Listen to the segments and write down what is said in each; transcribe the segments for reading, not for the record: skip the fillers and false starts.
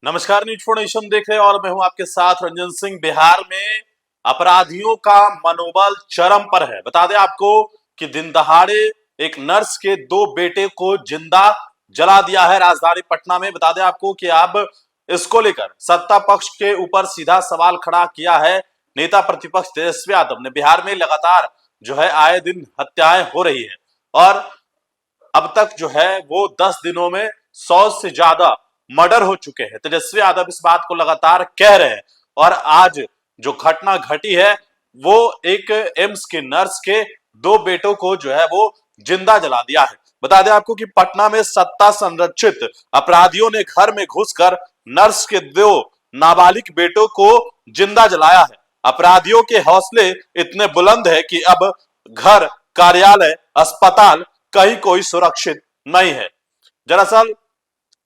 नमस्कार, news for nation देख रहे हैं और मैं हूं आपके साथ रंजन सिंह। बिहार में अपराधियों का मनोबल चरम पर है। बता दें आपको कि दिन दहाड़े एक नर्स के दो बेटे को जिंदा जला दिया है राजधानी पटना में। बता दें आपको कि अब इसको लेकर सत्ता पक्ष के ऊपर सीधा सवाल खड़ा किया है नेता प्रतिपक्ष तेजस्वी यादव ने। बिहार में लगातार जो है आए दिन हत्याएं हो रही है और अब तक जो है वो 10 दिनों में 100 से ज्यादा मर्डर हो चुके हैं। तेजस्वी यादव इस बात को लगातार कह रहे हैं और आज जो घटना घटी है वो एक एम्स के नर्स के दो बेटों को जो है वो जिंदा जला दिया है। बता दें आपको कि पटना में सत्ता संरक्षित अपराधियों ने घर में घुसकर नर्स के दो नाबालिग बेटों को जिंदा जलाया है। अपराधियों के हौसले इतने बुलंद है कि अब घर, कार्यालय, अस्पताल कहीं कोई सुरक्षित नहीं है। दरअसल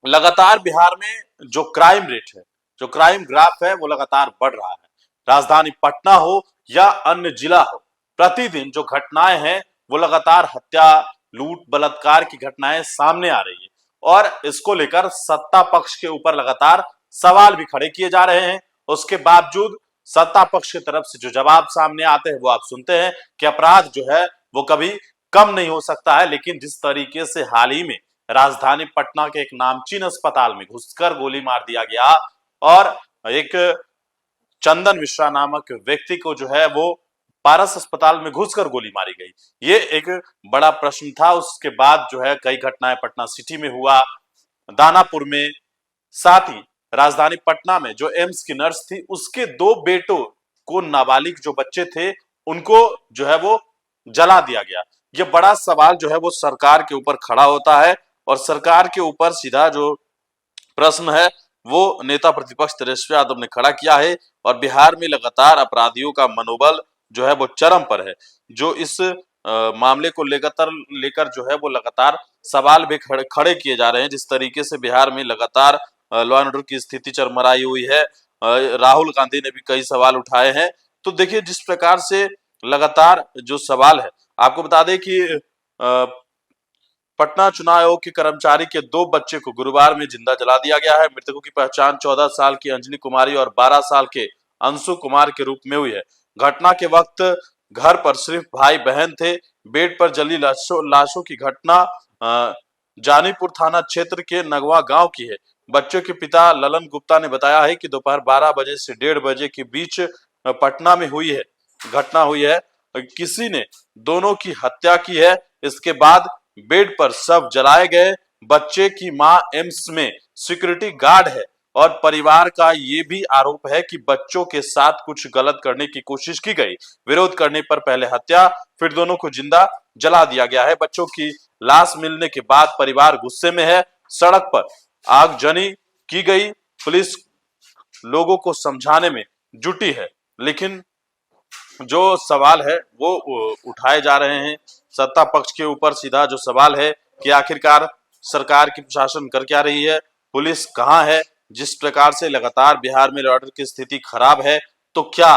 लगातार बिहार में जो क्राइम रेट है, जो क्राइम ग्राफ है वो लगातार बढ़ रहा है। राजधानी पटना हो या अन्य जिला हो, प्रतिदिन जो घटनाएं हैं वो लगातार हत्या, लूट, बलात्कार की घटनाएं सामने आ रही है और इसको लेकर सत्ता पक्ष के ऊपर लगातार सवाल भी खड़े किए जा रहे हैं। उसके बावजूद सत्ता पक्ष की तरफ से जो जवाब सामने आते हैं वो आप सुनते हैं कि अपराध जो है वो कभी कम नहीं हो सकता है। लेकिन जिस तरीके से हाल ही में राजधानी पटना के एक नामचीन अस्पताल में घुसकर गोली मार दिया गया और एक चंदन मिश्रा नामक व्यक्ति को जो है वो पारस अस्पताल में घुसकर गोली मारी गई, ये एक बड़ा प्रश्न था। उसके बाद जो है कई घटनाएं पटना सिटी में हुआ, दानापुर में, साथ ही राजधानी पटना में जो एम्स की नर्स थी उसके दो बेटों को, नाबालिग जो बच्चे थे उनको जो है वो जला दिया गया। ये बड़ा सवाल जो है वो सरकार के ऊपर खड़ा होता है और सरकार के ऊपर सीधा जो प्रश्न है वो नेता प्रतिपक्ष तेजस्वी यादव ने खड़ा किया है और बिहार में लगातार अपराधियों का मनोबल जो है वो चरम पर है। जो इस मामले को लेकर जो है वो लगातार सवाल भी खड़े किए जा रहे हैं। जिस तरीके से बिहार में लगातार लॉ एंड ऑर्डर की स्थिति चरमराई हुई है, राहुल गांधी ने भी कई सवाल उठाए हैं। तो देखिए जिस प्रकार से लगातार जो सवाल है, आपको बता दें कि पटना चुनाव आयोग के कर्मचारी के दो बच्चे को गुरुवार में जिंदा जला दिया गया है। मृतकों की पहचान 14 साल की अंजलि कुमारी और 12 साल के अंशु कुमार के रूप में हुई है। घटना के वक्त घर पर सिर्फ भाई बहन थे। बेड पर जली लाशों की घटना जानीपुर थाना क्षेत्र के नगवा गांव की है। बच्चों के पिता ललन गुप्ता ने बताया है कि दोपहर 12 बजे से 1:30 बजे के बीच पटना में घटना हुई है। किसी ने दोनों की हत्या की है। इसके बाद बेड पर शव जलाए गए। बच्चे की मां एम्स में सिक्योरिटी गार्ड है और परिवार का ये भी आरोप है कि बच्चों के साथ कुछ गलत करने की कोशिश की गई। विरोध करने पर पहले हत्या, फिर दोनों को जिंदा जला दिया गया है। बच्चों की लाश मिलने के बाद परिवार गुस्से में है। सड़क पर आगजनी की गई। पुलिस लोगों को समझाने में जुटी है। लेकिन जो सवाल है वो उठाए जा रहे हैं सत्ता पक्ष के ऊपर। सीधा जो सवाल है कि आखिरकार सरकार की प्रशासन कर क्या रही है, पुलिस कहां है। जिस प्रकार से लगातार बिहार में लॉ एंड ऑर्डर की स्थिति खराब है, तो क्या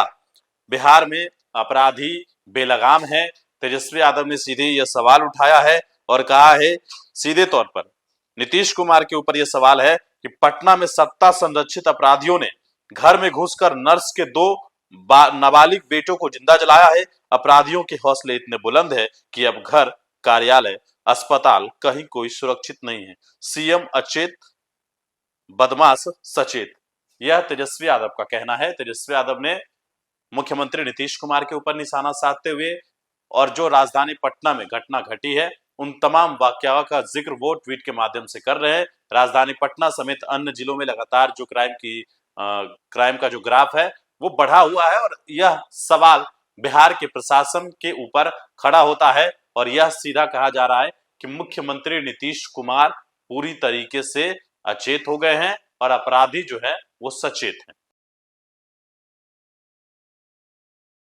बिहार में अपराधी बेलगाम है? तेजस्वी यादव ने सीधे यह सवाल उठाया है और कहा है सीधे तौर पर नीतीश कुमार के ऊपर यह सवाल है कि पटना में सत्ता संरक्षित अपराधियों ने घर में घुसकर नर्स के दो नाबालिग बेटों को जिंदा जलाया है। अपराधियों के हौसले इतने बुलंद है कि अब घर, कार्यालय, अस्पताल कहीं कोई सुरक्षित नहीं है। सीएम अचेत, बदमाश सचेत, यह तेजस्वी यादव का कहना है। तेजस्वी यादव ने मुख्यमंत्री नीतीश कुमार के ऊपर निशाना साधते हुए और जो राजधानी पटना में घटना घटी है उन तमाम वाकयाओं का जिक्र वो ट्वीट के माध्यम से कर रहे हैं। राजधानी पटना समेत अन्य जिलों में लगातार जो क्राइम का जो ग्राफ है वो बढ़ा हुआ है और यह सवाल बिहार के प्रशासन के ऊपर खड़ा होता है और यह सीधा कहा जा रहा है कि मुख्यमंत्री नीतीश कुमार पूरी तरीके से अचेत हो गए हैं और अपराधी जो है वो सचेत हैं।